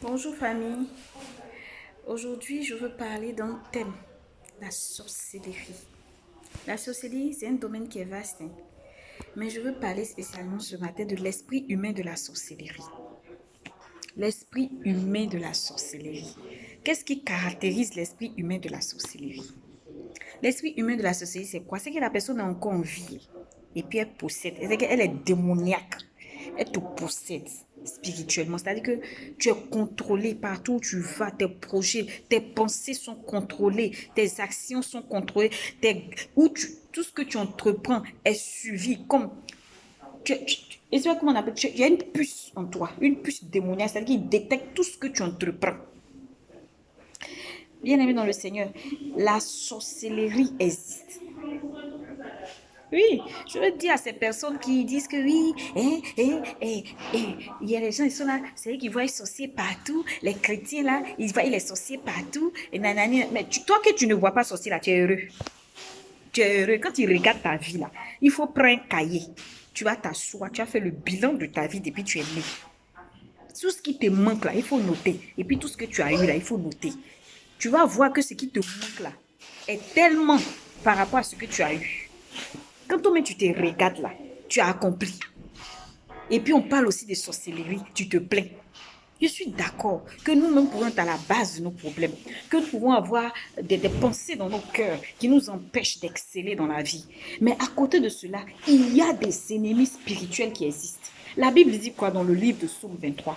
Bonjour famille. Aujourd'hui, je veux parler d'un thème, la sorcellerie. La sorcellerie, c'est un domaine qui est vaste, hein. Mais je veux parler spécialement ce matin de l'esprit humain de la sorcellerie. L'esprit humain de la sorcellerie. Qu'est-ce qui caractérise l'esprit humain de la sorcellerie? L'esprit humain de la sorcellerie, c'est quoi? C'est que la personne est encore en vie et puis elle possède. C'est qu'elle est démoniaque. Elle te possède spirituellement. C'est-à-dire que tu es contrôlé partout où tu vas. Tes projets, tes pensées sont contrôlées. Tes actions sont contrôlées. Tout ce que tu entreprends est suivi. Comme et c'est comment on appelle, il y a une puce en toi, une puce démoniaque, c'est-à-dire qu'il détecte tout ce que tu entreprends. Bien-aimé dans le Seigneur, la sorcellerie existe. Oui, je veux dire à ces personnes qui disent que oui, il y a des gens, ils sont là, c'est eux qui voient les sorciers partout, les chrétiens là, ils voient les sorciers partout, et nanani. Mais toi que tu ne vois pas sorcier là, tu es heureux. Tu es heureux. Quand tu regardes ta vie là, il faut prendre un cahier. Tu vas t'asseoir, tu as fait le bilan de ta vie depuis que tu es né. Tout ce qui te manque là, il faut noter. Et puis tout ce que tu as eu là, il faut noter. Tu vas voir que ce qui te manque là est tellement par rapport à ce que tu as eu. Quand toi-même tu te regardes là, tu as accompli. Et puis on parle aussi de sorcellerie, tu te plains. Je suis d'accord que nous-mêmes pouvons être à la base de nos problèmes, que nous pouvons avoir des pensées dans nos cœurs qui nous empêchent d'exceller dans la vie. Mais à côté de cela, il y a des ennemis spirituels qui existent. La Bible dit quoi dans le livre de Psaume 23?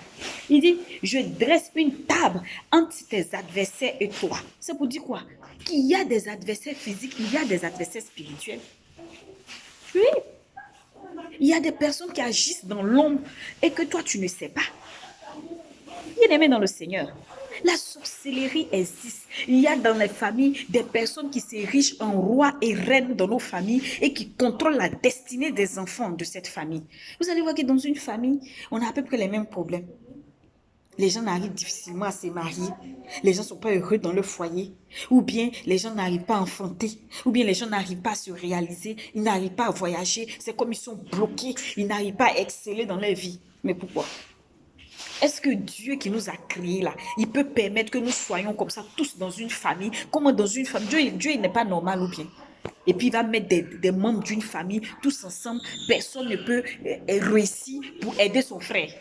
Il dit, je dresse une table entre tes adversaires et toi. C'est pour dire quoi? Qu'il y a des adversaires physiques, il y a des adversaires spirituels. Oui, il y a des personnes qui agissent dans l'ombre et que toi, tu ne sais pas. Bien-aimé dans le Seigneur, la sorcellerie existe. Il y a dans les familles des personnes qui s'érigent en rois et reines dans nos familles et qui contrôlent la destinée des enfants de cette famille. Vous allez voir que dans une famille, on a à peu près les mêmes problèmes. Les gens arrivent difficilement à se marier. Les gens ne sont pas heureux dans le foyer. Ou bien les gens n'arrivent pas à enfanter. Ou bien les gens n'arrivent pas à se réaliser. Ils n'arrivent pas à voyager. C'est comme ils sont bloqués. Ils n'arrivent pas à exceller dans leur vie. Mais pourquoi? Est-ce que Dieu qui nous a créés là, il peut permettre que nous soyons comme ça, tous dans une famille? Comment dans une famille? Dieu il n'est pas normal ou bien? Et puis il va mettre des membres d'une famille, tous ensemble. Personne ne peut réussir pour aider son frère.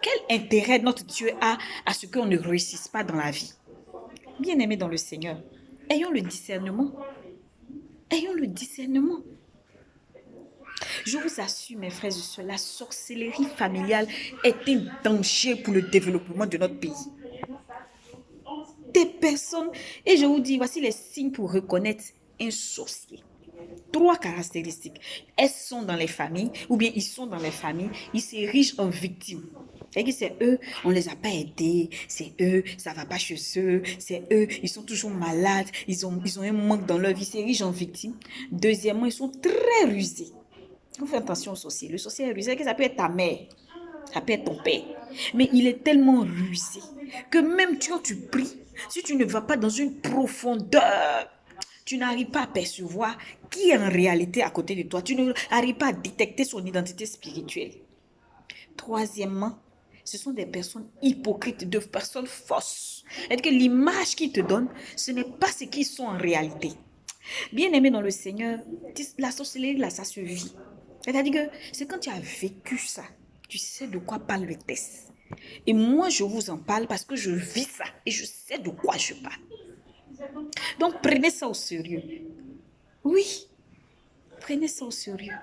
Quel intérêt notre Dieu a à ce qu'on ne réussisse pas dans la vie? Bien-aimés dans le Seigneur, ayons le discernement. Ayons le discernement. Je vous assure, mes frères et sœurs, la sorcellerie familiale est un danger pour le développement de notre pays. Des personnes, et je vous dis, voici les signes pour reconnaître un sorcier. 3 caractéristiques. Elles sont dans les familles, ou bien ils sont dans les familles, ils s'érigent en victimes. C'est eux, on ne les a pas aidés, c'est eux, ça ne va pas chez eux, c'est eux, ils sont toujours malades, ils ont un manque dans leur vie, ils s'érigent en victimes. Deuxièmement, ils sont très rusés. Il faut faire attention au sorcier. Le sorcier est rusé, ça peut être ta mère, ça peut être ton père. Mais il est tellement rusé que même quand tu pries, si tu ne vas pas dans une profondeur, tu n'arrives pas à percevoir qui est en réalité à côté de toi. Tu n'arrives pas à détecter son identité spirituelle. Troisièmement, ce sont des personnes hypocrites, des personnes fausses. C'est-à-dire que l'image qu'ils te donnent, ce n'est pas ce qu'ils sont en réalité. Bien-aimé dans le Seigneur, la sorcellerie, là, ça se vit. C'est-à-dire que c'est quand tu as vécu ça, tu sais de quoi parle le test. Et moi, je vous en parle parce que je vis ça et je sais de quoi je parle. Donc, prenez ça au sérieux. Oui, prenez ça au sérieux.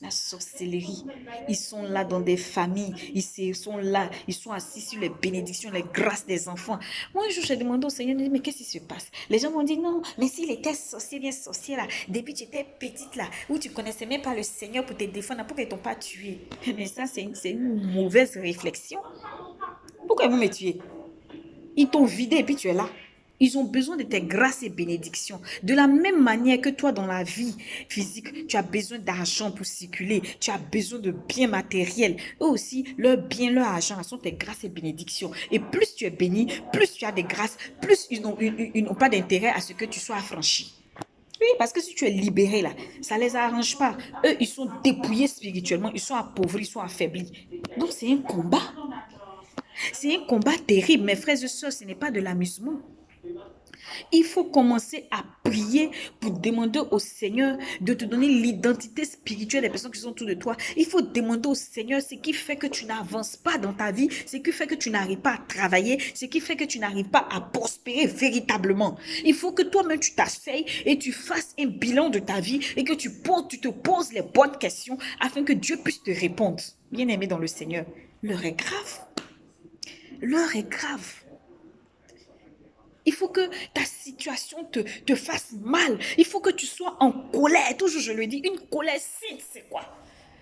La sorcellerie, ils sont là dans des familles, ils sont là, ils sont assis sur les bénédictions, les grâces des enfants. Moi, un jour, j'ai demandé au Seigneur, mais qu'est-ce qui se passe? Les gens m'ont dit, non, mais s'il était sorcier, bien sorcier là, depuis que tu étais petite là, où tu connaissais même pas le Seigneur pour te défendre, pourquoi ils t'ont pas tué? Mais ça, c'est une mauvaise réflexion. Pourquoi ils vont me tuer? Ils t'ont vidé et puis tu es là. Ils ont besoin de tes grâces et bénédictions. De la même manière que toi, dans la vie physique, tu as besoin d'argent pour circuler. Tu as besoin de biens matériels. Eux aussi, leur bien, leur argent sont tes grâces et bénédictions. Et plus tu es béni, plus tu as des grâces, plus ils n'ont pas d'intérêt à ce que tu sois affranchi. Oui, parce que si tu es libéré là, ça ne les arrange pas. Eux, ils sont dépouillés spirituellement, ils sont appauvris, ils sont affaiblis. Donc, c'est un combat. C'est un combat terrible, mes frères et sœurs, ce n'est pas de l'amusement. Il faut commencer à prier pour demander au Seigneur de te donner l'identité spirituelle des personnes qui sont autour de toi. Il faut demander au Seigneur ce qui fait que tu n'avances pas dans ta vie, ce qui fait que tu n'arrives pas à travailler, ce qui fait que tu n'arrives pas à prospérer véritablement. Il faut que toi-même tu t'asseyes et tu fasses un bilan de ta vie et que tu te poses les bonnes questions afin que Dieu puisse te répondre. Bien-aimé dans le Seigneur, l'heure est grave. L'heure est grave. Il faut que ta situation te fasse mal. Il faut que tu sois en colère. Toujours, je le dis, une colère sainte, c'est quoi?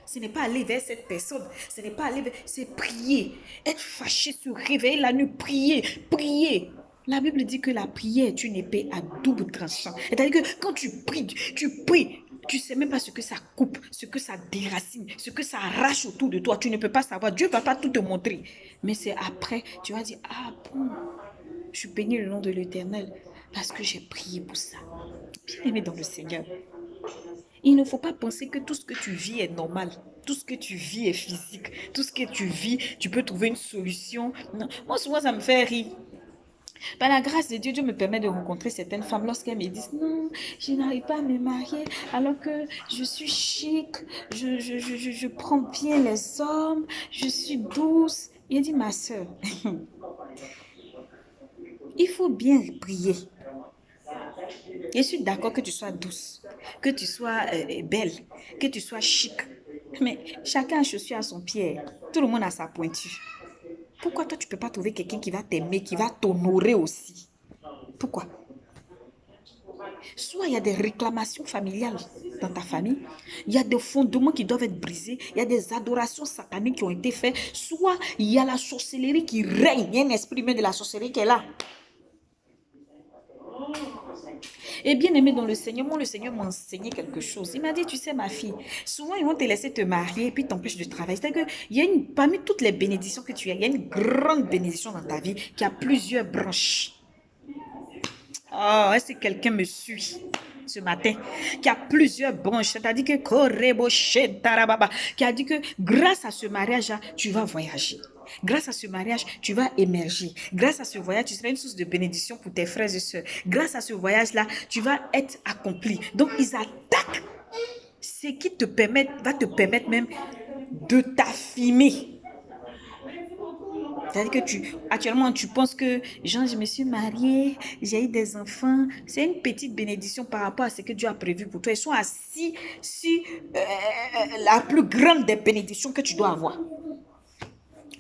Ce n'est pas aller vers cette personne. Ce n'est pas aller vers... C'est prier. Être fâché, se réveiller la nuit, prier. Prier. La Bible dit que la prière est une épée à double tranchant. C'est-à-dire que quand tu pries, tu pries. Tu ne sais même pas ce que ça coupe, ce que ça déracine, ce que ça arrache autour de toi. Tu ne peux pas savoir. Dieu ne va pas tout te montrer. Mais c'est après, tu vas dire, ah bon, je bénis le nom de l'Éternel parce que j'ai prié pour ça. Bien-aimé dans le Seigneur, il ne faut pas penser que tout ce que tu vis est normal. Tout ce que tu vis est physique. Tout ce que tu vis, tu peux trouver une solution. Non. Moi, souvent, ça me fait rire. Par la grâce de Dieu, Dieu me permet de rencontrer certaines femmes lorsqu'elles me disent non, je n'arrive pas à me marier alors que je suis chic, je prends bien les hommes, je suis douce. Il a dit, ma soeur, il faut bien prier. Je suis d'accord que tu sois douce, que tu sois belle, que tu sois chic. Mais chacun a chaussure à son pied. Tout le monde a sa pointure. Pourquoi toi, tu ne peux pas trouver quelqu'un qui va t'aimer, qui va t'honorer aussi? Pourquoi? Soit il y a des réclamations familiales dans ta famille, il y a des fondements qui doivent être brisés, il y a des adorations sataniques qui ont été faites, soit il y a la sorcellerie qui règne, il y a un esprit même de la sorcellerie qui est là. Et bien aimé dans le Seigneur, moi, le Seigneur m'a enseigné quelque chose. Il m'a dit, tu sais, ma fille, souvent, ils vont te laisser te marier et puis t'empêchent de travailler. C'est-à-dire qu'il y a parmi toutes les bénédictions que tu as, il y a une grande bénédiction dans ta vie qui a plusieurs branches. Oh, est-ce que quelqu'un me suit ce matin? Qui a plusieurs branches. C'est-à-dire que, qui a dit que grâce à ce mariage-là, tu vas voyager. Grâce à ce mariage, tu vas émerger. Grâce à ce voyage, tu seras une source de bénédiction pour tes frères et sœurs. Grâce à ce voyage-là, tu vas être accompli. Donc, ils attaquent ce qui va te permettre même de t'affirmer. C'est-à-dire que actuellement, tu penses que, Jean, je me suis mariée, j'ai eu des enfants. C'est une petite bénédiction par rapport à ce que Dieu a prévu pour toi. Ils sont assis sur la plus grande des bénédictions que tu dois avoir.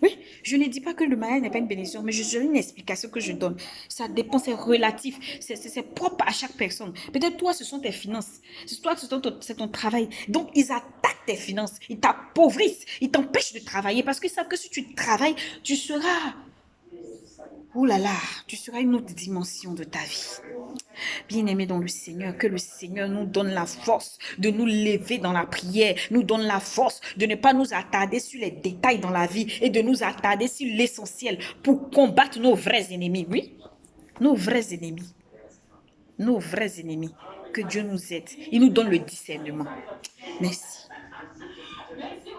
Oui, je ne dis pas que le mariage n'est pas une bénédiction, mais je donne une explication que je donne. Ça dépend, c'est relatif, c'est propre à chaque personne. Peut-être toi, ce sont tes finances. Toi, c'est ton travail. Donc, ils attaquent tes finances, ils t'appauvrissent, ils t'empêchent de travailler parce qu'ils savent que si tu travailles, tu seras... Oh là là, tu seras une autre dimension de ta vie. Bien-aimés dans le Seigneur, que le Seigneur nous donne la force de nous lever dans la prière, nous donne la force de ne pas nous attarder sur les détails dans la vie et de nous attarder sur l'essentiel pour combattre nos vrais ennemis. Oui, nos vrais ennemis. Nos vrais ennemis. Que Dieu nous aide. Il nous donne le discernement. Merci.